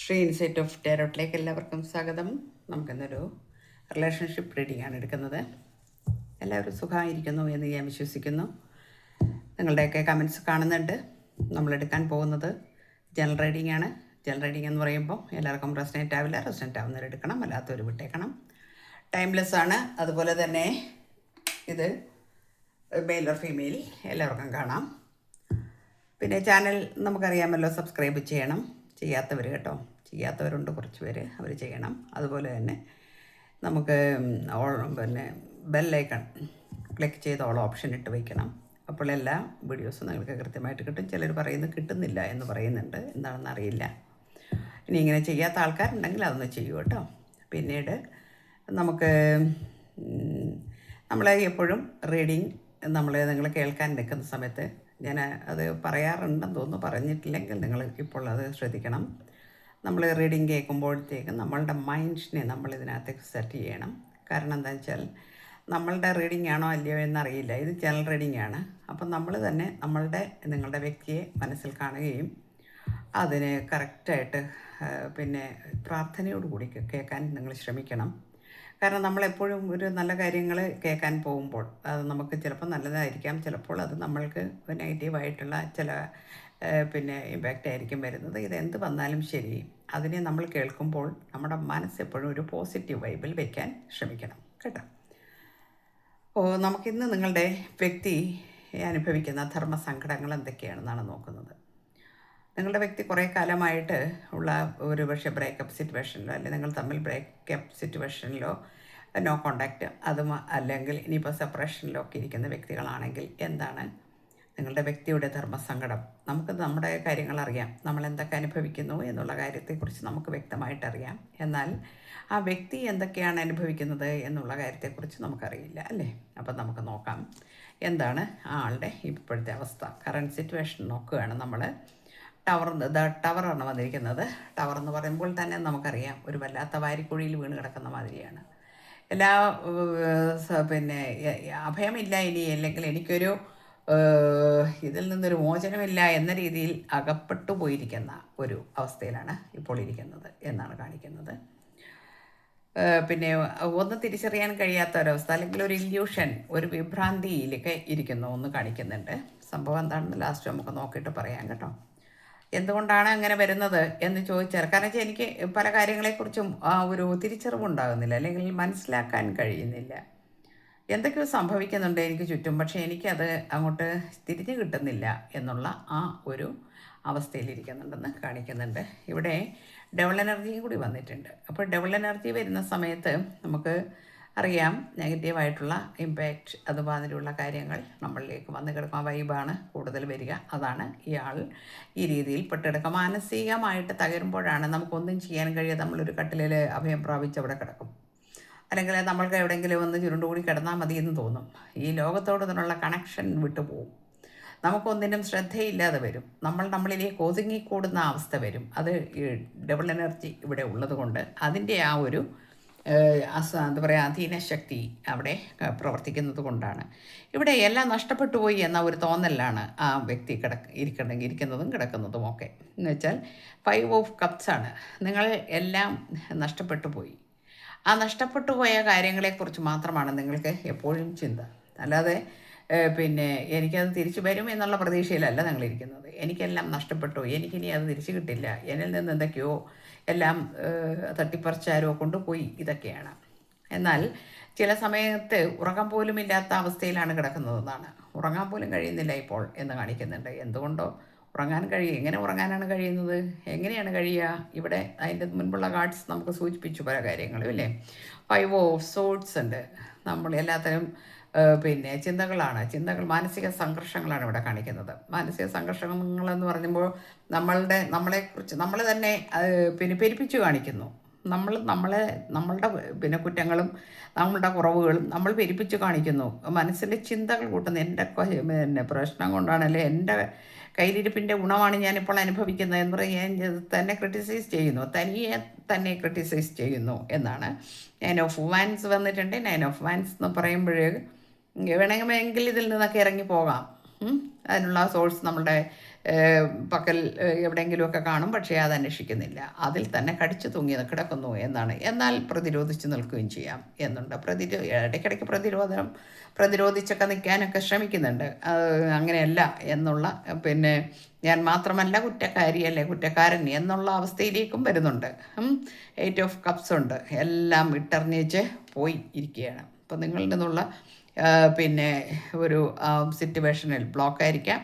Shri insight of ടാരോട്ടിലേക്ക് എല്ലാവർക്കും സ്വാഗതം. നമുക്കിന്നൊരു റിലേഷൻഷിപ്പ് റീഡിംഗ് ആണ് എടുക്കുന്നത്. എല്ലാവരും സുഖമായിരിക്കുന്നു എന്ന് ഞാൻ വിശ്വസിക്കുന്നു. നിങ്ങളുടെയൊക്കെ കമൻസ് കാണുന്നുണ്ട്. നമ്മളെടുക്കാൻ പോകുന്നത് ജനറൽ റീഡിംഗ് ആണ്. ജനറൽ റീഡിംഗ് എന്ന് പറയുമ്പോൾ എല്ലാവർക്കും റെസനേറ്റ് ആവില്ല. റെസനേറ്റ് ആവുന്നവർ എടുക്കണം, അല്ലാത്തവർ വിട്ടേക്കണം. ടൈംലെസ് ആണ്. അതുപോലെ തന്നെ ഇത് മെയിൽ ഓർ ഫീമെയിൽ എല്ലാവർക്കും കാണാം. പിന്നെ ചാനൽ നമുക്കറിയാമല്ലോ, സബ്സ്ക്രൈബ് ചെയ്യണം. ചെയ്യാത്തവർ കേട്ടോ, ചെയ്യാത്തവരുണ്ട് കുറച്ച് പേര്, അവർ ചെയ്യണം. അതുപോലെ തന്നെ നമുക്ക് പിന്നെ ബെല്ലൈക്കൺ ക്ലിക്ക് ചെയ്ത് ഓൾ ഓപ്ഷൻ ഇട്ട് വയ്ക്കണം. അപ്പോൾ എല്ലാ വീഡിയോസും നിങ്ങൾക്ക് കൃത്യമായിട്ട് കിട്ടും. ചിലർ പറയുന്നത് കിട്ടുന്നില്ല എന്ന് പറയുന്നുണ്ട്, എന്താണെന്ന് അറിയില്ല. ഇനി ഇങ്ങനെ ചെയ്യാത്ത ആൾക്കാരുണ്ടെങ്കിൽ അതൊന്ന് ചെയ്യൂ കേട്ടോ. പിന്നീട് നമുക്ക് നമ്മളെ എപ്പോഴും റീഡിങ് നിങ്ങൾ കേൾക്കാൻ നിൽക്കുന്ന സമയത്ത് ഞാൻ അത് പറയാറുണ്ടെന്ന് തോന്നുന്നു, പറഞ്ഞിട്ടില്ലെങ്കിൽ നിങ്ങൾ ഇപ്പോൾ അത് ശ്രദ്ധിക്കണം. നമ്മൾ റീഡിങ് കേൾക്കുമ്പോഴത്തേക്കും നമ്മളുടെ മൈൻഡിനെ നമ്മളിതിനകത്തേക്ക് സെറ്റ് ചെയ്യണം. കാരണം എന്താണെന്ന് വെച്ചാൽ നമ്മളുടെ റീഡിംഗ് ആണോ അല്ലയോ എന്നറിയില്ല. ഇത് ജനറൽ റീഡിംഗ് ആണ്. അപ്പം നമ്മൾ തന്നെ നിങ്ങളുടെ വ്യക്തിയെ മനസ്സിൽ കാണുകയും അതിന് കറക്റ്റായിട്ട് പിന്നെ പ്രാർത്ഥനയോടുകൂടി കേൾക്കാൻ നിങ്ങൾ ശ്രമിക്കണം. കാരണം നമ്മളെപ്പോഴും ഒരു നല്ല കാര്യങ്ങൾ കേൾക്കാൻ പോകുമ്പോൾ അത് നമുക്ക് ചിലപ്പോൾ നല്ലതായിരിക്കാം, ചിലപ്പോൾ അത് നമ്മൾക്ക് നെഗറ്റീവായിട്ടുള്ള ചില പിന്നെ ഇമ്പാക്റ്റ് ആയിരിക്കും വരുന്നത്. ഇതെന്ത് വന്നാലും ശരി, അതിനെ നമ്മൾ കേൾക്കുമ്പോൾ നമ്മുടെ മനസ്സെപ്പോഴും ഒരു പോസിറ്റീവ് വൈബിൽ വയ്ക്കാൻ ശ്രമിക്കണം കേട്ടോ. നമുക്കിന്ന് നിങ്ങളുടെ വ്യക്തി അനുഭവിക്കുന്ന ധർമ്മസങ്കടങ്ങൾ എന്തൊക്കെയാണെന്നാണ് നോക്കുന്നത്. നിങ്ങളുടെ വ്യക്തി കുറേ കാലമായിട്ട് ഉള്ള ഒരു പക്ഷേ ബ്രേക്കപ്പ് സിറ്റുവേഷനിലോ, അല്ലെങ്കിൽ നിങ്ങൾ തമ്മിൽ ബ്രേക്കപ്പ് സിറ്റുവേഷനിലോ നോ കോണ്ടാക്റ്റ്, അതും അല്ലെങ്കിൽ ഇനിയിപ്പോൾ സെപ്പറേഷനിലോ ഒക്കെ ഇരിക്കുന്ന വ്യക്തികളാണെങ്കിൽ എന്താണ് നിങ്ങളുടെ വ്യക്തിയുടെ ധർമ്മസങ്കടം? നമുക്ക് നമ്മുടെ കാര്യങ്ങൾ അറിയാം, നമ്മൾ എന്തൊക്കെ അനുഭവിക്കുന്നു എന്നുള്ള കാര്യത്തെക്കുറിച്ച് നമുക്ക് വ്യക്തമായിട്ടറിയാം. എന്നാൽ ആ വ്യക്തി എന്തൊക്കെയാണ് അനുഭവിക്കുന്നത് എന്നുള്ള കാര്യത്തെക്കുറിച്ച് നമുക്കറിയില്ല, അല്ലേ? അപ്പം നമുക്ക് നോക്കാം എന്താണ് ആ ആളുടെ ഇപ്പോഴത്തെ അവസ്ഥ. കറണ്ട് സിറ്റുവേഷൻ നോക്കുകയാണ് നമ്മൾ. ടവറാണ് വന്നിരിക്കുന്നത്. ടവർ എന്ന് പറയുമ്പോൾ തന്നെ നമുക്കറിയാം ഒരു വല്ലാത്ത വാരിക്കുഴിയിൽ വീണ് കിടക്കുന്ന മാതിരിയാണ്. എല്ലാ പിന്നെ അഭയമില്ല ഇനി, അല്ലെങ്കിൽ എനിക്കൊരു ഇതിൽ നിന്നൊരു മോചനമില്ല എന്ന രീതിയിൽ അകപ്പെട്ടു പോയിരിക്കുന്ന ഒരു അവസ്ഥയിലാണ് ഇപ്പോൾ ഇരിക്കുന്നത് എന്നാണ് കാണിക്കുന്നത്. പിന്നെ ഒന്ന് തിരിച്ചറിയാൻ കഴിയാത്ത ഒരവസ്ഥ, അല്ലെങ്കിൽ ഒരു ഇല്യൂഷൻ, ഒരു വിഭ്രാന്തിയിലൊക്കെ ഇരിക്കുന്നു എന്ന് കാണിക്കുന്നുണ്ട്. സംഭവം എന്താണെന്ന് ലാസ്റ്റ് നമുക്ക് നോക്കിയിട്ട് പറയാം കേട്ടോ. എന്തുകൊണ്ടാണ് അങ്ങനെ വരുന്നത് എന്ന് ചോദിച്ചാൽ, കാരണം വെച്ചാൽ എനിക്ക് പല കാര്യങ്ങളെക്കുറിച്ചും ഒരു തിരിച്ചറിവുണ്ടാകുന്നില്ല, അല്ലെങ്കിൽ മനസ്സിലാക്കാൻ കഴിയുന്നില്ല. എന്തൊക്കെയോ സംഭവിക്കുന്നുണ്ട് എനിക്ക് ചുറ്റും, പക്ഷേ എനിക്കത് അങ്ങോട്ട് തിരിഞ്ഞു കിട്ടുന്നില്ല എന്നുള്ള ആ ഒരു അവസ്ഥയിലിരിക്കുന്നുണ്ടെന്ന് കാണിക്കുന്നുണ്ട്. ഇവിടെ ഡബിൾ എനർജിയും കൂടി വന്നിട്ടുണ്ട്. അപ്പോൾ ഡബിൾ എനർജി വരുന്ന സമയത്ത് നമുക്ക് അറിയാം നെഗറ്റീവായിട്ടുള്ള ഇമ്പാക്റ്റ് അതുമാതിരിയുള്ള കാര്യങ്ങൾ നമ്മളിലേക്ക് വന്ന് കിടക്കുന്ന വൈബാണ് കൂടുതൽ വരിക. അതാണ് ഇയാൾ ഈ രീതിയിൽ പെട്ടെടുക്കുക. മാനസികമായിട്ട് തകരുമ്പോഴാണ് നമുക്കൊന്നും ചെയ്യാൻ കഴിയാതെ നമ്മളൊരു കട്ടിലിൽ അഭയം പ്രാപിച്ച് അവിടെ കിടക്കും, അല്ലെങ്കിൽ നമ്മൾക്ക് എവിടെയെങ്കിലും ഒന്ന് ചുരുണ്ടുകൂടി കിടന്നാൽ മതി എന്ന് തോന്നും. ഈ ലോകത്തോട് നിന്നുള്ള കണക്ഷൻ വിട്ടുപോകും. നമുക്കൊന്നിനും ശ്രദ്ധയില്ലാതെ വരും. നമ്മളിലേക്ക് ഒതുങ്ങിക്കൂടുന്ന അവസ്ഥ വരും. അത് ഈ ഡബിൾ എനർജി ഇവിടെ ഉള്ളത് കൊണ്ട് അതിൻ്റെ ആ ഒരു എന്താ പറയുക, അധീനശക്തി അവിടെ പ്രവർത്തിക്കുന്നത് കൊണ്ടാണ് ഇവിടെ എല്ലാം നഷ്ടപ്പെട്ടു പോയി എന്ന ഒരു തോന്നലാണ് ആ വ്യക്തി ഇരിക്കുന്നതും കിടക്കുന്നതും ഒക്കെ. എന്ന് വെച്ചാൽ 5 ഓഫ് കപ്സ് ആണ്. നിങ്ങൾ എല്ലാം നഷ്ടപ്പെട്ടു പോയി. ആ നഷ്ടപ്പെട്ടു പോയ കാര്യങ്ങളെക്കുറിച്ച് മാത്രമാണ് നിങ്ങൾക്ക് എപ്പോഴും ചിന്ത. അല്ലാതെ പിന്നെ എനിക്കത് തിരിച്ചു വരും എന്നുള്ള പ്രതീക്ഷയിലല്ല നിങ്ങളിരിക്കുന്നത്. എനിക്കെല്ലാം നഷ്ടപ്പെട്ടു, എനിക്കിനി അത് തിരിച്ചു കിട്ടില്ല, എന്നിൽ നിന്ന് എന്തൊക്കെയോ എല്ലാം തട്ടിപ്പറിച്ചാരോ കൊണ്ടുപോയി, ഇതൊക്കെയാണ്. എന്നാൽ ചില സമയത്ത് ഉറങ്ങാൻ പോലും ഇല്ലാത്ത അവസ്ഥയിലാണ് കിടക്കുന്നതെന്നാണ്. ഉറങ്ങാൻ പോലും കഴിയുന്നില്ല ഇപ്പോൾ എന്ന് കാണിക്കുന്നുണ്ട്. എന്തുകൊണ്ടോ എങ്ങനെ ഉറങ്ങാനാണ് കഴിയുന്നത്? എങ്ങനെയാണ് കഴിയുക? ഇവിടെ അതിൻ്റെ മുൻപുള്ള കാർഡ്സ് നമുക്ക് സൂചിപ്പിച്ചു പല കാര്യങ്ങളും, ഇല്ലേ? 5 ഓഫ് സോഡ്സ് ഉണ്ട്. നമ്മൾ എല്ലാത്തരം പിന്നെ ചിന്തകൾ, മാനസിക സംഘർഷങ്ങളാണ് ഇവിടെ കാണിക്കുന്നത്. മാനസിക സംഘർഷങ്ങളെന്ന് പറയുമ്പോൾ നമ്മളെക്കുറിച്ച് നമ്മൾ തന്നെ പിന്നെ പെരുപ്പിച്ചു കാണിക്കുന്നു. നമ്മളുടെ പിന്നെ കുറ്റങ്ങളും നമ്മളുടെ കുറവുകളും നമ്മൾ പെരുപ്പിച്ച് കാണിക്കുന്നു. മനസ്സിൻ്റെ ചിന്തകൾ കൂട്ടുന്നു. എൻ്റെ പിന്നെ പ്രശ്നം കൊണ്ടാണല്ലേ, എൻ്റെ കയ്യിലിരിപ്പിൻ്റെ ഗുണമാണ് ഞാനിപ്പോൾ അനുഭവിക്കുന്നത് എന്ന് പറഞ്ഞ് ഞാൻ തന്നെ ക്രിട്ടിസൈസ് ചെയ്യുന്നു, തനിയെ തന്നെ ക്രിട്ടിസൈസ് ചെയ്യുന്നു എന്നാണ്. 9 ഓഫ് വാൻസ് വന്നിട്ടുണ്ട്. 9 ഓഫ് വാൻസ് എന്ന് പറയുമ്പോൾ വേണമെങ്കിൽ ഇതിൽ നിന്നൊക്കെ ഇറങ്ങി പോകാം. അതിനുള്ള സോഴ്സ് നമ്മളുടെ പക്കൽ എവിടെയെങ്കിലുമൊക്കെ കാണും, പക്ഷേ അത് അന്വേഷിക്കുന്നില്ല. അതിൽ തന്നെ കടിച്ചു തൂങ്ങി കിടക്കുന്നു എന്നാണ്. എന്നാൽ പ്രതിരോധിച്ച് നിൽക്കുകയും ചെയ്യാം എന്നുണ്ട്. ഇടയ്ക്കിടയ്ക്ക് പ്രതിരോധിച്ചൊക്കെ നിൽക്കാനൊക്കെ ശ്രമിക്കുന്നുണ്ട്. അങ്ങനെയല്ല എന്നുള്ള, പിന്നെ ഞാൻ മാത്രമല്ല കുറ്റക്കാരി അല്ലെ കുറ്റക്കാരൻ എന്നുള്ള അവസ്ഥയിലേക്കും വരുന്നുണ്ട്. 8 ഓഫ് കപ്സ് ഉണ്ട്. എല്ലാം ഇട്ടെറിഞ്ഞേച്ച് പോയി ഇരിക്കുകയാണ്. അപ്പോൾ നിങ്ങളിൽ നിന്നുള്ള പിന്നെ ഒരു സിറ്റുവേഷനിൽ ബ്ലോക്കായിരിക്കാം,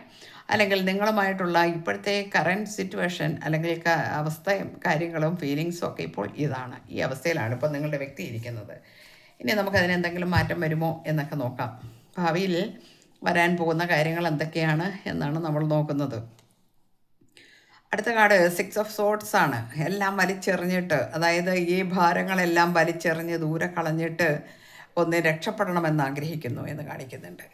അല്ലെങ്കിൽ നിങ്ങളുമായിട്ടുള്ള ഇപ്പോഴത്തെ കറൻറ്റ് സിറ്റുവേഷൻ അല്ലെങ്കിൽ അവസ്ഥയും കാര്യങ്ങളും ഫീലിങ്സും ഒക്കെ ഇപ്പോൾ ഇതാണ്. ഈ അവസ്ഥയിലാണ് ഇപ്പോൾ നിങ്ങളുടെ വ്യക്തി ഇരിക്കുന്നത്. ഇനി നമുക്കതിനെന്തെങ്കിലും മാറ്റം വരുമോ എന്നൊക്കെ നോക്കാം. ഭാവിയിൽ വരാൻ പോകുന്ന കാര്യങ്ങൾ എന്തൊക്കെയാണ് എന്നാണ് നമ്മൾ നോക്കുന്നത്. അടുത്ത കാർഡ് 6 ഓഫ് സോർട്സ് ആണ്. എല്ലാം വലിച്ചെറിഞ്ഞിട്ട്, അതായത് ഈ ഭാരങ്ങളെല്ലാം വലിച്ചെറിഞ്ഞ് ദൂരെ കളഞ്ഞിട്ട് ഒന്ന് രക്ഷപ്പെടണമെന്ന് ആഗ്രഹിക്കുന്നു എന്ന് കാണിക്കുന്നുണ്ട്.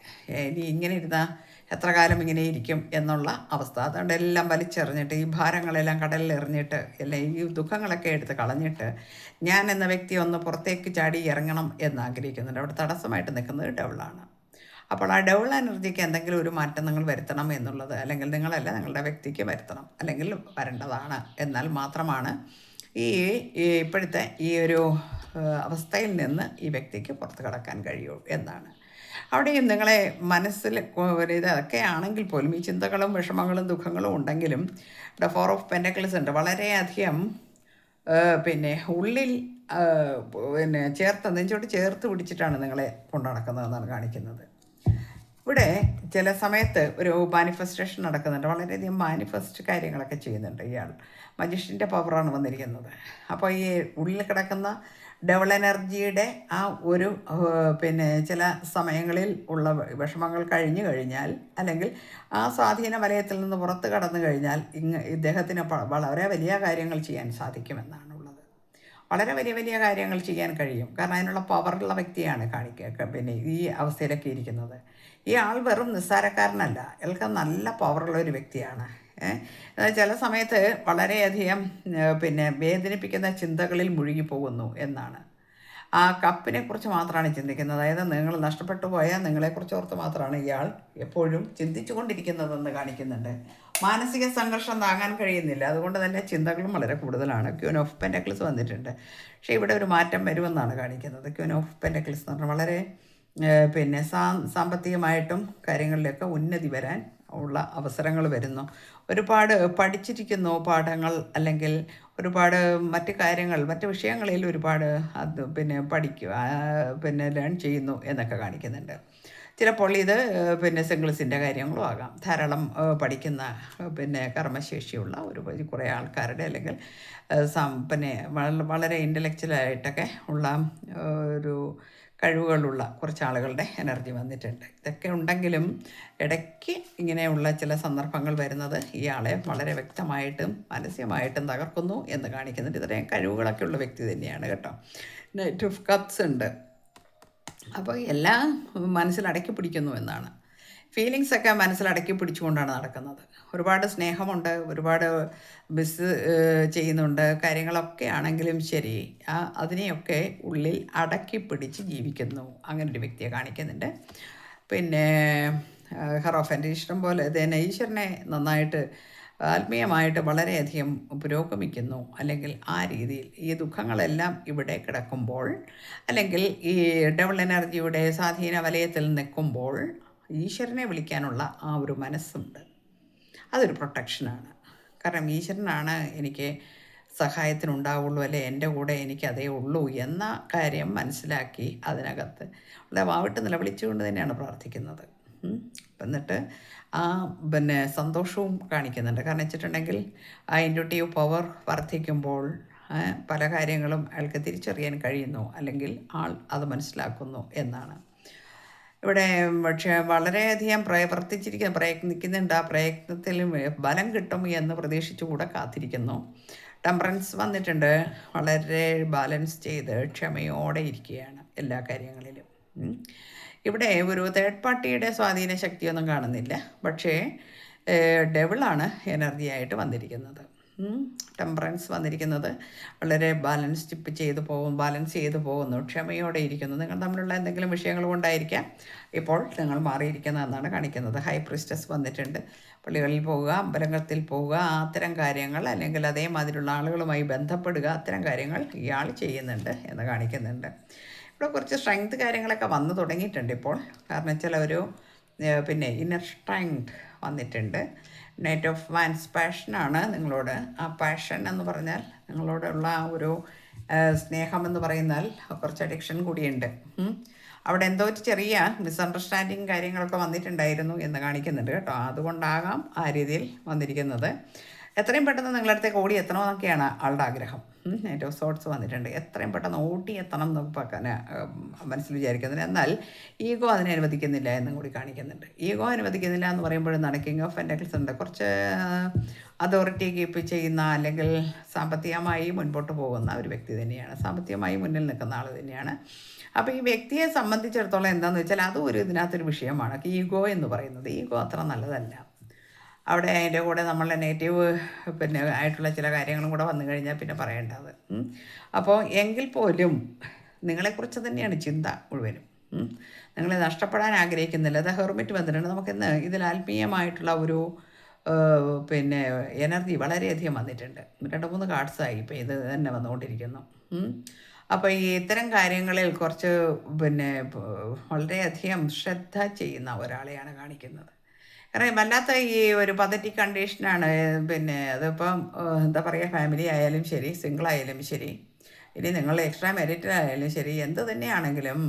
ഇനി ഇങ്ങനെ ഇരുന്നാൽ എത്ര കാലം ഇങ്ങനെ ഇരിക്കും എന്നുള്ള അവസ്ഥ. അതുകൊണ്ട് എല്ലാം വലിച്ചെറിഞ്ഞിട്ട്, ഈ ഭാരങ്ങളെല്ലാം കടലിൽ എറിഞ്ഞിട്ട്, അല്ലെ ഈ ദുഃഖങ്ങളൊക്കെ എടുത്ത് കളഞ്ഞിട്ട് ഞാൻ എന്ന വ്യക്തി ഒന്ന് പുറത്തേക്ക് ചാടി ഇറങ്ങണം എന്ന് ആഗ്രഹിക്കുന്നുണ്ട്. അവിടെ തടസ്സമായിട്ട് നിൽക്കുന്നത് ഡെവിളാണ്. അപ്പോൾ ആ ഡബിൾ എനർജിക്ക് എന്തെങ്കിലും ഒരു മാറ്റം നിങ്ങൾ വരുത്തണം എന്നുള്ളത്, അല്ലെങ്കിൽ നിങ്ങളല്ല നിങ്ങളുടെ വ്യക്തിക്ക് വരുത്തണം, അല്ലെങ്കിൽ വരേണ്ടതാണ്. എന്നാൽ മാത്രമാണ് ഈ ഇപ്പോഴത്തെ ഈ ഒരു അവസ്ഥയിൽ നിന്ന് ഈ വ്യക്തിക്ക് പുറത്ത് കടക്കാൻ കഴിയൂ എന്നാണ്. അവിടെയും നിങ്ങളെ മനസ്സിൽ ഇതൊക്കെ ആണെങ്കിൽ പോലും, ഈ ചിന്തകളും വിഷമങ്ങളും ദുഃഖങ്ങളും ഉണ്ടെങ്കിലും, 4 ഓഫ് പെൻറ്റക്കിൾസ് ഉണ്ട്. വളരെയധികം പിന്നെ ഉള്ളിൽ പിന്നെ നെഞ്ചോട്ട് ചേർത്ത് പിടിച്ചിട്ടാണ് നിങ്ങളെ കൊണ്ടു നടക്കുന്നതെന്നാണ് കാണിക്കുന്നത്. ഇവിടെ ചില സമയത്ത് ഒരു മാനിഫെസ്റ്റേഷൻ നടക്കുന്നുണ്ട്. വളരെയധികം മാനിഫെസ്റ്റ് കാര്യങ്ങളൊക്കെ ചെയ്യുന്നുണ്ട് ഇയാൾ. മജിഷ്യൻ്റെ പവറാണ് വന്നിരിക്കുന്നത്. അപ്പോൾ ഈ ഉള്ളിൽ കിടക്കുന്ന ഡബിൾ എനർജിയുടെ ആ ഒരു പിന്നെ ചില സമയങ്ങളിൽ ഉള്ള വിഷമങ്ങൾ കഴിഞ്ഞു കഴിഞ്ഞാൽ, അല്ലെങ്കിൽ ആ സ്വാധീന വലയത്തിൽ നിന്ന് പുറത്ത് കടന്നു കഴിഞ്ഞാൽ ഇദ്ദേഹത്തിന് വളരെ വലിയ കാര്യങ്ങൾ ചെയ്യാൻ സാധിക്കുമെന്നാണ് ഉള്ളത്. വളരെ വലിയ വലിയ കാര്യങ്ങൾ ചെയ്യാൻ കഴിയും. കാരണം അതിനുള്ള പവറുള്ള വ്യക്തിയാണ് പിന്നെ ഈ അവസ്ഥയിലൊക്കെ ഇരിക്കുന്നത്. ഈ ആൾ വെറും നിസ്സാരക്കാരനല്ല, അയാൾക്ക് നല്ല പവറുള്ള ഒരു വ്യക്തിയാണ്. ചില സമയത്ത് വളരെയധികം പിന്നെ വേദനിപ്പിക്കുന്ന ചിന്തകളിൽ മുഴുകിപ്പോകുന്നു എന്നാണ്. ആ കപ്പിനെ കുറിച്ച് മാത്രമാണ് ചിന്തിക്കുന്നത്. അതായത് നിങ്ങൾ നഷ്ടപ്പെട്ടു പോയാൽ നിങ്ങളെക്കുറിച്ച് ഓർത്ത് മാത്രമാണ് ഇയാൾ എപ്പോഴും ചിന്തിച്ചു കൊണ്ടിരിക്കുന്നതെന്ന് കാണിക്കുന്നുണ്ട്. മാനസിക സംഘർഷം താങ്ങാൻ കഴിയുന്നില്ല, അതുകൊണ്ട് തന്നെ ചിന്തകളും വളരെ കൂടുതലാണ്. ക്യൂൻ ഓഫ് പെൻറ്റക്കിൾസ് വന്നിട്ടുണ്ട്. പക്ഷേ ഇവിടെ ഒരു മാറ്റം വരുമെന്നാണ് കാണിക്കുന്നത്. ക്യൂൻ ഓഫ് പെൻറ്റക്കിൾസ് എന്ന് പറഞ്ഞാൽ വളരെ പിന്നെ സാമ്പത്തികമായിട്ടും കാര്യങ്ങളിലൊക്കെ ഉന്നതി വരാൻ ഉള്ള അവസരങ്ങൾ വരുന്നു. ഒരുപാട് പഠിച്ചിരിക്കുന്നു പാഠങ്ങൾ, അല്ലെങ്കിൽ ഒരുപാട് മറ്റ് കാര്യങ്ങൾ, മറ്റ് വിഷയങ്ങളിൽ ഒരുപാട് അത് പിന്നെ പിന്നെ ലേൺ ചെയ്യുന്നു എന്നൊക്കെ കാണിക്കുന്നുണ്ട്. ചിലപ്പോൾ ഇത് പിന്നെ സിംഗിൾസിൻ്റെ കാര്യങ്ങളും ആകാം. ധാരാളം പഠിക്കുന്ന പിന്നെ കർമ്മശേഷിയുള്ള കുറേ ആൾക്കാരുടെ, അല്ലെങ്കിൽ പിന്നെ വളരെ ഇൻ്റലക്ച്വലായിട്ടൊക്കെ ഉള്ള ഒരു കഴിവുകളുള്ള കുറച്ച് ആളുകളുടെ എനർജി വന്നിട്ടുണ്ട്. ഇതൊക്കെ ഉണ്ടെങ്കിലും ഇടയ്ക്ക് ഇങ്ങനെയുള്ള ചില സന്ദർഭങ്ങൾ വരുന്നത് ഇയാളെ വളരെ വ്യക്തമായിട്ടും മാനസികമായിട്ടും തകർക്കുന്നു എന്ന് കാണിക്കുന്നുണ്ട്. ഇത്രയും കഴിവുകളൊക്കെ ഉള്ള വ്യക്തി തന്നെയാണ് കേട്ടോ. നൈറ്റ് ഓഫ് കപ്സ് ഉണ്ട്. അപ്പോൾ എല്ലാം മനസ്സിലടക്കി പിടിക്കുന്നു എന്നാണ്. ഫീലിങ്സൊക്കെ മനസ്സിലടക്കി പിടിച്ചുകൊണ്ടാണ് നടക്കുന്നത്. ഒരുപാട് സ്നേഹമുണ്ട്, ഒരുപാട് മിസ് ചെയ്യുന്നുണ്ട്, കാര്യങ്ങളൊക്കെ ആണെങ്കിലും ശരി, അതിനെയൊക്കെ ഉള്ളിൽ അടക്കി പിടിച്ച് ജീവിക്കുന്നു. അങ്ങനൊരു വ്യക്തിയെ കാണിക്കുന്നുണ്ട്. പിന്നെ ഹെറോഫൻ്റെ ഇഷ്ടം പോലെ തന്നെ ഈശ്വരനെ നന്നായിട്ട് ആത്മീയമായിട്ട് വളരെയധികം പുരോഗമിക്കുന്നു. അല്ലെങ്കിൽ ആ രീതിയിൽ ഈ ദുഃഖങ്ങളെല്ലാം ഇവിടെ കിടക്കുമ്പോൾ, അല്ലെങ്കിൽ ഈ ഡബിൾ എനർജിയുടെ സ്വാധീന വലയത്തിൽ നിൽക്കുമ്പോൾ ഈശ്വരനെ വിളിക്കാനുള്ള ആ ഒരു മനസ്സുണ്ട്. അതൊരു പ്രൊട്ടക്ഷനാണ്. കാരണം ഈശ്വരനാണ് എനിക്ക് സഹായത്തിനുണ്ടാവുള്ളൂ, അല്ലെ എൻ്റെ കൂടെ എനിക്കതേ ഉള്ളൂ എന്ന കാര്യം മനസ്സിലാക്കി അതിനകത്ത് വളരെ വാവിട്ട് നിലവിളിച്ചുകൊണ്ട് തന്നെയാണ് പ്രാർത്ഥിക്കുന്നത്. എന്നിട്ട് ആ പിന്നെ സന്തോഷവും കാണിക്കുന്നുണ്ട്. കാരണം വെച്ചിട്ടുണ്ടെങ്കിൽ ആ ഇൻഡ്യൂട്ടീവ് പവർ വർദ്ധിക്കുമ്പോൾ പല കാര്യങ്ങളും അയാൾക്ക് തിരിച്ചറിയാൻ കഴിയുന്നു, അല്ലെങ്കിൽ ആൾ അത് മനസ്സിലാക്കുന്നു എന്നാണ് ഇവിടെ. പക്ഷേ വളരെയധികം പ്രയത്നിക്കുന്നുണ്ട്. ആ പ്രയത്നത്തിൽ ബലം കിട്ടും എന്ന് പ്രതീക്ഷിച്ചുകൂടെ കാത്തിരിക്കുന്നു. ടെമ്പറൻസ് വന്നിട്ടുണ്ട്. വളരെ ബാലൻസ് ചെയ്ത് ക്ഷമയോടെ ഇരിക്കുകയാണ് എല്ലാ കാര്യങ്ങളിലും. ഇവിടെ ഒരു തേർഡ് പാർട്ടിയുടെ സ്വാധീന ശക്തിയൊന്നും കാണുന്നില്ല. പക്ഷേ ഡെവിളാണ് എനർജിയായിട്ട് വന്നിരിക്കുന്നത്. ടെമ്പറൻസ് വന്നിരിക്കുന്നത് വളരെ ബാലൻസ് ചെയ്ത് പോകുന്നു, ക്ഷമയോടെ ഇരിക്കുന്നു. നിങ്ങൾ തമ്മിലുള്ള എന്തെങ്കിലും വിഷയങ്ങൾ കൊണ്ടായിരിക്കാം ഇപ്പോൾ നിങ്ങൾ മാറിയിരിക്കുന്നതെന്നാണ് കാണിക്കുന്നത്. ഹൈ പ്രിസ്റ്റസ് വന്നിട്ടുണ്ട്. പള്ളികളിൽ പോവുക, അമ്പലങ്ങളിൽ പോവുക, അത്തരം കാര്യങ്ങൾ, അല്ലെങ്കിൽ അതേമാതിരിയുള്ള ആളുകളുമായി ബന്ധപ്പെടുക, അത്തരം കാര്യങ്ങൾ ഇയാൾ ചെയ്യുന്നുണ്ട് എന്ന് കാണിക്കുന്നുണ്ട്. ഇവിടെ കുറച്ച് സ്ട്രെങ്ത് കാര്യങ്ങളൊക്കെ വന്നു തുടങ്ങിയിട്ടുണ്ട് ഇപ്പോൾ. കാരണം വെച്ചാൽ ഒരു പിന്നെ ഇന്നർ സ്ട്രെങ്ത് വന്നിട്ടുണ്ട്. നൈറ്റ് ഓഫ് വാൻസ് പാഷനാണ് നിങ്ങളോട്. ആ പാഷൻ എന്ന് പറഞ്ഞാൽ നിങ്ങളോടുള്ള ഒരു സ്നേഹമെന്ന് പറയുന്നാൽ കുറച്ച് അഡിക്ഷൻ കൂടിയുണ്ട്. അവിടെ എന്തോ ഒരു ചെറിയ മിസ്അണ്ടർസ്റ്റാൻഡിങ് കാര്യങ്ങളൊക്കെ വന്നിട്ടുണ്ടായിരുന്നു എന്ന് കാണിക്കുന്നുണ്ട് കേട്ടോ. അതുകൊണ്ടാകാം ആ രീതിയിൽ വന്നിരിക്കുന്നത്. എത്രയും പെട്ടെന്ന് നിങ്ങളുടെ അടുത്തേക്ക് ഓടി എത്തണമെന്നൊക്കെയാണ് ആളുടെ ആഗ്രഹം. നൈറ്റ് ഓഫ് സോട്ട്സ് വന്നിട്ടുണ്ട്. എത്രയും പെട്ടെന്ന് ഓടി എത്തണം എന്ന് മനസ്സിൽ വിചാരിക്കുന്നുണ്ട്. എന്നാൽ ഈഗോ അതിനെ അനുവദിക്കുന്നില്ല എന്നും കൂടി കാണിക്കുന്നുണ്ട്. ഈഗോ അനുവദിക്കുന്നില്ല എന്ന് പറയുമ്പോഴെന്താണ് കിങ് ഓഫ് പെൻറ്റക്കിൾസ് ഉണ്ട്. കുറച്ച് അതോറിറ്റി കീപ്പ് ചെയ്യുന്ന, അല്ലെങ്കിൽ സാമ്പത്തികമായി മുൻപോട്ട് പോകുന്ന ഒരു വ്യക്തി തന്നെയാണ്. സാമ്പത്തികമായി മുന്നിൽ നിൽക്കുന്ന ആൾ തന്നെയാണ്. അപ്പോൾ ഈ വ്യക്തിയെ സംബന്ധിച്ചിടത്തോളം എന്താണെന്ന് വെച്ചാൽ അതും ഇതിനകത്തൊരു വിഷയമാണ്. ഈഗോ എന്ന് പറയുന്നത് ഈഗോ അത്ര നല്ലതല്ല. അവിടെ അതിൻ്റെ കൂടെ നമ്മളുടെ നെഗറ്റീവ് ആയിട്ടുള്ള ചില കാര്യങ്ങളും കൂടെ വന്നു കഴിഞ്ഞാൽ പിന്നെ പറയേണ്ടത്. അപ്പോൾ എങ്കിൽ പോലും നിങ്ങളെക്കുറിച്ച് തന്നെയാണ് ചിന്ത മുഴുവനും. നിങ്ങളെ നഷ്ടപ്പെടാൻ ആഗ്രഹിക്കുന്നില്ല. അത് ഹെർമിറ്റ് വന്നിട്ടുണ്ട്. നമുക്കിന്ന് ഇതിൽ ആത്മീയമായിട്ടുള്ള ഒരു എനർജി വളരെയധികം വന്നിട്ടുണ്ട്. 2-3 കാർഡ്സായി ഇപ്പോൾ ഇത് തന്നെ വന്നുകൊണ്ടിരിക്കുന്നു. അപ്പോൾ ഈ ഇത്തരം കാര്യങ്ങളിൽ കുറച്ച് വളരെയധികം ശ്രദ്ധ ചെയ്യുന്ന ഒരാളെയാണ് കാണിക്കുന്നത്. കാരണം വല്ലാത്ത ഈ ഒരു പതറ്റിക് കണ്ടീഷനാണ്. അതിപ്പം എന്താ പറയുക, ഫാമിലി ആയാലും ശരി, സിംഗിൾ ആയാലും ശരി, ഇനി നിങ്ങൾ എക്സ്ട്രാ മെറിറ്റഡ് ആയാലും ശരി, എന്ത് തന്നെയാണെങ്കിലും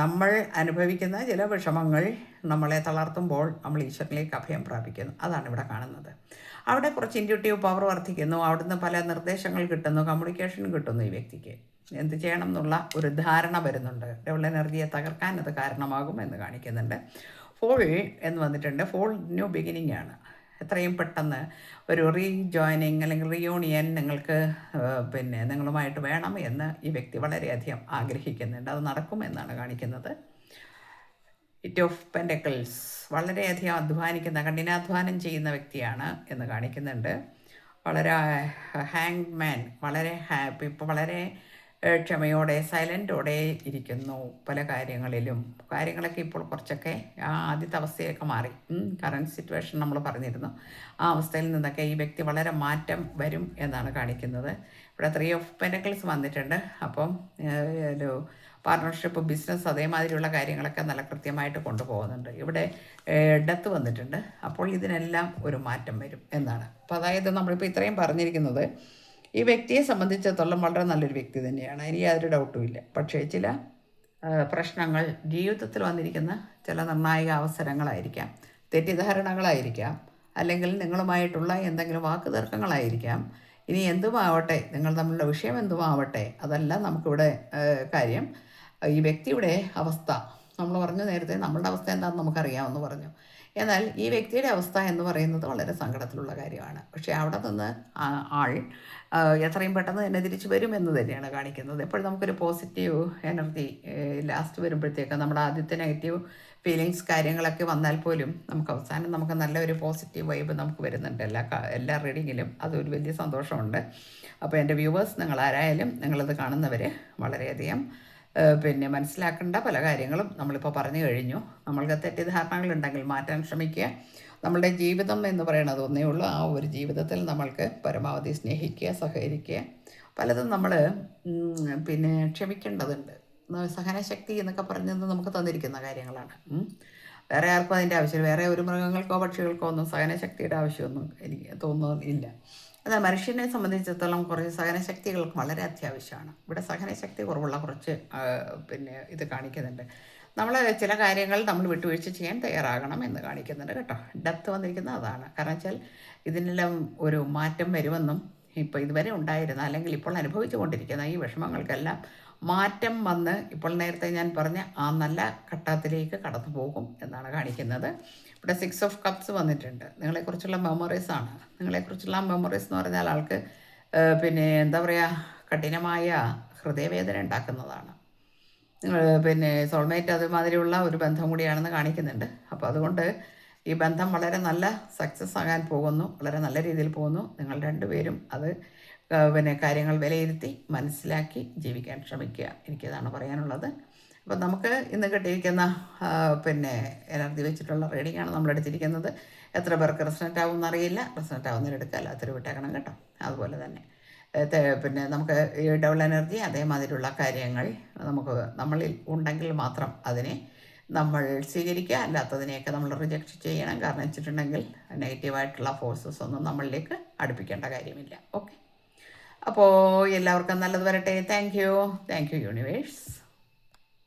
നമ്മൾ അനുഭവിക്കുന്ന ചില വിഷമങ്ങൾ നമ്മളെ തളർത്തുമ്പോൾ നമ്മൾ ഈശ്വരനിലേക്ക് അഭയം പ്രാപിക്കുന്നു. അതാണ് ഇവിടെ കാണുന്നത്. അവിടെ കുറച്ച് ഇൻഡ്യൂട്ടീവ് പവർ വർദ്ധിക്കുന്നു. അവിടുന്ന് പല നിർദ്ദേശങ്ങൾ കിട്ടുന്നു, കമ്മ്യൂണിക്കേഷൻ കിട്ടുന്നു. ഈ വ്യക്തിക്ക് എന്ത് ചെയ്യണം എന്നുള്ള ഒരു ധാരണ വരുന്നുണ്ട്. ഡബിൾ എനർജിയെ തകർക്കാൻ അത് കാരണമാകും എന്ന് കാണിക്കുന്നുണ്ട്. ഫോൾ എന്ന് വന്നിട്ടുണ്ട്. ഫോൾ ന്യൂ ബിഗിനിങ് ആണ്. എത്രയും പെട്ടെന്ന് ഒരു റീജോയിനിങ് അല്ലെങ്കിൽ റീയൂണിയൻ നിങ്ങൾക്ക് നിങ്ങളുമായിട്ട് വേണം എന്ന് ഈ വ്യക്തി വളരെയധികം ആഗ്രഹിക്കുന്നുണ്ട്. അത് നടക്കുമെന്നാണ് കാണിക്കുന്നത്. ഇറ്റ് ഓഫ് പെൻറ്റക്കിൾസ് വളരെയധികം അധ്വാനിക്കുന്ന, കഠിനാധ്വാനം ചെയ്യുന്ന വ്യക്തിയാണ് എന്ന് കാണിക്കുന്നുണ്ട്. വളരെ ഹാങ് മാൻ, വളരെ ഹാപ്പി, ഇപ്പോൾ വളരെ ക്ഷമയോടെ സൈലൻറ്റോടെ ഇരിക്കുന്നു പല കാര്യങ്ങളൊക്കെ ഇപ്പോൾ കുറച്ചൊക്കെ ആ ആദ്യത്തെ അവസ്ഥയൊക്കെ മാറി. കറൻറ്റ് സിറ്റുവേഷൻ നമ്മൾ പറഞ്ഞിരുന്നു. ആ അവസ്ഥയിൽ നിന്നൊക്കെ ഈ വ്യക്തി വളരെ മാറ്റം വരും എന്നാണ് കാണിക്കുന്നത്. ഇവിടെ 3 ഓഫ് പെൻറ്റക്കിൾസ് വന്നിട്ടുണ്ട്. അപ്പം ഒരു പാർട്ട്ണർഷിപ്പ്, ബിസിനസ്, അതേമാതിരിയുള്ള കാര്യങ്ങളൊക്കെ നല്ല കൃത്യമായിട്ട് കൊണ്ടുപോകുന്നുണ്ട്. ഇവിടെ ഡെത്ത് വന്നിട്ടുണ്ട്. അപ്പോൾ ഇതിനെല്ലാം ഒരു മാറ്റം വരും എന്നാണ്. അപ്പോൾ അതായത് നമ്മളിപ്പോൾ ഇത്രയും പറഞ്ഞിരിക്കുന്നത് ഈ വ്യക്തിയെ സംബന്ധിച്ചിടത്തോളം വളരെ നല്ലൊരു വ്യക്തി തന്നെയാണ്, ഇനി യാതൊരു ഡൗട്ടും ഇല്ല. പക്ഷേ ചില പ്രശ്നങ്ങൾ ജീവിതത്തിൽ വന്നിരിക്കുന്ന ചില നിർണായക അവസരങ്ങളായിരിക്കാം, തെറ്റിദ്ധാരണകളായിരിക്കാം, അല്ലെങ്കിൽ നിങ്ങളുമായിട്ടുള്ള എന്തെങ്കിലും വാക്കുതർക്കങ്ങളായിരിക്കാം. ഇനി എന്തുമാവട്ടെ, നിങ്ങൾ തമ്മിലുള്ള വിഷയം എന്തുമാവട്ടെ, അതെല്ലാം നമുക്കിവിടെ കാര്യം. ഈ വ്യക്തിയുടെ അവസ്ഥ നമ്മൾ പറഞ്ഞു നേരത്തെ, നമ്മളുടെ അവസ്ഥ എന്താണെന്ന് നമുക്കറിയാമെന്ന് പറഞ്ഞു. എന്നാൽ ഈ വ്യക്തിയുടെ അവസ്ഥ എന്ന് പറയുന്നത് വളരെ സങ്കടത്തിലുള്ള കാര്യമാണ്. പക്ഷേ അവിടെ നിന്ന് ആൾ എത്രയും പെട്ടെന്ന് തന്നെ തിരിച്ചു വരുമെന്ന് തന്നെയാണ് കാണിക്കുന്നത്. എപ്പോഴും നമുക്കൊരു പോസിറ്റീവ് എനർജി ലാസ്റ്റ് വരുമ്പോഴത്തേക്ക് നമ്മുടെ ആദ്യത്തെ നെഗറ്റീവ് ഫീലിങ്സ് കാര്യങ്ങളൊക്കെ വന്നാൽ പോലും നമുക്ക് അവസാനം നമുക്ക് നല്ലൊരു പോസിറ്റീവ് വൈബ് നമുക്ക് വരുന്നുണ്ട് എല്ലാ റീഡിങ്ങിലും. അതൊരു വലിയ സന്തോഷമുണ്ട്. അപ്പോൾ എൻ്റെ വ്യൂവേഴ്സ്, നിങ്ങളാരായാലും നിങ്ങളിത് കാണുന്നവർ വളരെയധികം മനസ്സിലാക്കേണ്ട പല കാര്യങ്ങളും നമ്മളിപ്പോൾ പറഞ്ഞു കഴിഞ്ഞു. നമ്മൾക്ക് തെറ്റിദ്ധാരണകളുണ്ടെങ്കിൽ മാറ്റാൻ ശ്രമിക്കുക. നമ്മളുടെ ജീവിതം എന്ന് പറയുന്നത് ഒന്നേ ഉള്ളൂ. ആ ഒരു ജീവിതത്തിൽ നമ്മൾക്ക് പരമാവധി സ്നേഹിക്കുക, സഹകരിക്കുക. പലതും നമ്മൾ ക്ഷമിക്കേണ്ടതുണ്ട്. സഹനശക്തി എന്നൊക്കെ പറഞ്ഞത് നമുക്ക് തന്നിരിക്കുന്ന കാര്യങ്ങളാണ്. വേറെ ആർക്കും അതിൻ്റെ ആവശ്യമില്ല. വേറെ ഒരു മൃഗങ്ങൾക്കോ പക്ഷികൾക്കോ ഒന്നും സഹനശക്തിയുടെ ആവശ്യമൊന്നും എനിക്ക് തോന്നുന്നില്ല. എന്നാൽ മനുഷ്യനെ സംബന്ധിച്ചിടത്തോളം കുറച്ച് സഹനശക്തികൾക്ക് വളരെ അത്യാവശ്യമാണ്. ഇവിടെ സഹനശക്തി കുറവുള്ള കുറച്ച് ഇത് കാണിക്കുന്നുണ്ട്. നമ്മൾ ചില കാര്യങ്ങൾ നമ്മൾ വിട്ടുവീഴ്ച ചെയ്യാൻ തയ്യാറാകണം എന്ന് കാണിക്കുന്നുണ്ട് കേട്ടോ. ഡെത്ത് വന്നിരിക്കുന്നത് അതാണ്. കാരണം വെച്ചാൽ ഇതിനെല്ലാം ഒരു മാറ്റം വരുമെന്നും ഇപ്പോൾ ഇതുവരെ ഉണ്ടായിരുന്ന, അല്ലെങ്കിൽ ഇപ്പോൾ അനുഭവിച്ചു കൊണ്ടിരിക്കുന്ന ഈ വിഷമങ്ങൾക്കെല്ലാം മാറ്റം വന്ന് ഇപ്പോൾ നേരത്തെ ഞാൻ പറഞ്ഞ ആ നല്ല ഘട്ടത്തിലേക്ക് കടന്നു പോകും എന്നാണ് കാണിക്കുന്നത്. ഇവിടെ 6 ഓഫ് കപ്സ് വന്നിട്ടുണ്ട്. നിങ്ങളെക്കുറിച്ചുള്ള മെമ്മറീസാണ്. നിങ്ങളെക്കുറിച്ചുള്ള മെമ്മറീസ് എന്ന് പറഞ്ഞാൽ ആൾക്ക് എന്താ പറയുക, കഠിനമായ ഹൃദയവേദന ഉണ്ടാക്കുന്നതാണ്. സോൾമേറ്റ് അതുമാതിരിയുള്ള ഒരു ബന്ധം കൂടിയാണെന്ന് കാണിക്കുന്നുണ്ട്. അപ്പോൾ അതുകൊണ്ട് ഈ ബന്ധം വളരെ നല്ല സക്സസ് ആകാൻ പോകുന്നു, വളരെ നല്ല രീതിയിൽ പോകുന്നു. നിങ്ങൾ രണ്ടുപേരും അത് പിന്നെ കാര്യങ്ങൾ വിലയിരുത്തി മനസ്സിലാക്കി ജീവിക്കാൻ ശ്രമിക്കുക. എനിക്കതാണ് പറയാനുള്ളത്. അപ്പം നമുക്ക് ഇന്ന് കിട്ടിയിരിക്കുന്ന പിന്നെ എനർജി വെച്ചിട്ടുള്ള റീഡിങ്ങാണ് നമ്മൾ എടുത്തിരിക്കുന്നത്. എത്ര പേർക്ക് റെസണേറ്റ് ആവും എന്നറിയില്ല. റെസണേറ്റ് ആവുന്നവരെടുക്കുക, അല്ലാത്തൊരു വിട്ടേക്കണം കേട്ടോ. അതുപോലെ തന്നെ പിന്നെ നമുക്ക് ഈ ഡബിൾ എനർജി അതേമാതിരിയുള്ള കാര്യങ്ങൾ നമ്മളിൽ ഉണ്ടെങ്കിൽ മാത്രം അതിനെ നമ്മൾ സ്വീകരിക്കുക, അല്ലാത്തതിനെയൊക്കെ നമ്മൾ റിജക്റ്റ് ചെയ്യണം. കാരണം വെച്ചിട്ടുണ്ടെങ്കിൽ നെഗറ്റീവായിട്ടുള്ള ഫോഴ്സസ് ഒന്നും നമ്മളിലേക്ക് അടുപ്പിക്കേണ്ട കാര്യമില്ല. ഓക്കെ, അപ്പോൾ എല്ലാവർക്കും നല്ലത് വരട്ടെ. Thank you universe.